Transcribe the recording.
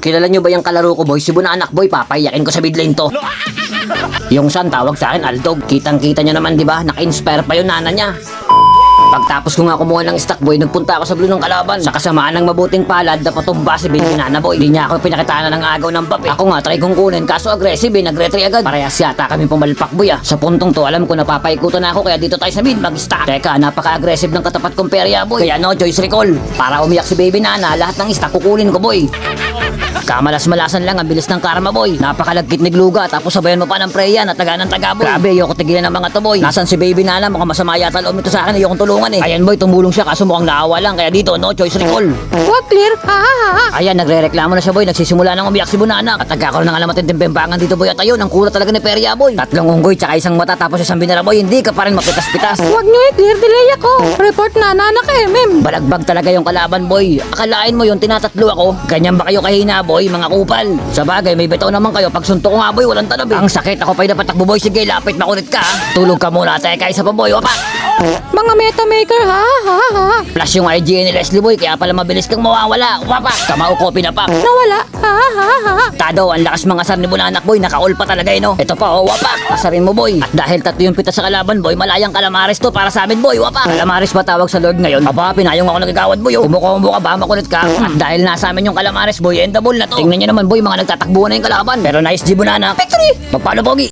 kilala nyo ba yung kalaro ko boy? Si Bunanak boy, papayakin ko sa midlane to. Yung son, tawag sa akin Aldog. Kitang-kita nyo naman, di ba? Naka-inspire pa yung nana niya. Pagtapos ko nga kumuha ng stock boy, nagpunta ako sa blue ng kalaban. Sa kasamaan ng mabuting palad, napatumba si Baby Nana boy. Hindi niya ako pinakitaan ng agaw ng bap eh. Ako nga, try kong kunin, kaso aggressive eh, nag-retry agad. Parehas yata kami pumalpak boy ah. Sa puntong to, alam ko na papaikutan na ako, kaya dito tayo sa mid, mag-stack. Teka, napaka-aggressive ng katapat kong perya boy. Kaya no choice recall. Para umiyak si Baby Nana, lahat ng stock kukunin ko boy. Kamalas-malasan lang ang bilis ng karma boy. Napakalagkit ni Gluga, tapos sabayan mo pa ng preya na taga ng taga boy. Grabe, ayoko tigilan ng mga to boy. Nasaan si Baby Nana? Mukhang masama yata loob nito sa akin, ayokong tulungan eh. Ayan boy, tumulong siya kaso mukhang naawa lang, kaya dito no choice recall. Wag clear, ha ha ha. Ayan, nagre-reklamo na siya boy, nagsisimula nang umiyak si Bunanak. At nagkakaroon ng alamat ng timpempangan dito boy, at ayun, ang kulat talaga ni Perya boy. Tatlong unggoy tsaka isang mata tapos isang binara boy, hindi ka pa rin mapitas-pitas. Wag nyo i-clear, delay ako. Report na nanak MM. Balagbag talaga yung kalaban boy. Akalain mo yung tinatatlo ako. Ganyan ba kayo kahina boy, mga kupal? Sa bagay, may beto naman kayo. Pag suntok ko nga boy, walang talab eh. Ang sakit, ako pa'y dapat takbo boy. Sige, lapit, makulit ka. Tulog ka muna, teka isa pa boy, wapa. Mga meta maker, ha ha ha. Plus yung IGN ni Leslie boy, kaya pala mabilis kang mawawala. Wapa, kamao ko pinapak. Nawala, ha ha ha. Tado, ang lakas mga asar ni Bunanak boy, naka-all pa talaga eh no. Ito pa, oh, wapa, asarin mo boy. At dahil tatlo yung pita sa kalaban boy, malayang kalamares to para sa amin boy, wapa. Kalamares ba tawag sa Lord ngayon? Aba, pinayong ako nagagawad boy, oh. Kumuko ka ba, makulit ka. At dahil nasa amin yung kalamares boy, endable na to. Tingnan nyo naman boy, mga nagtatakbuhan na yung kalaban. Pero nice G Bunanak. Victory! Papalo pogi.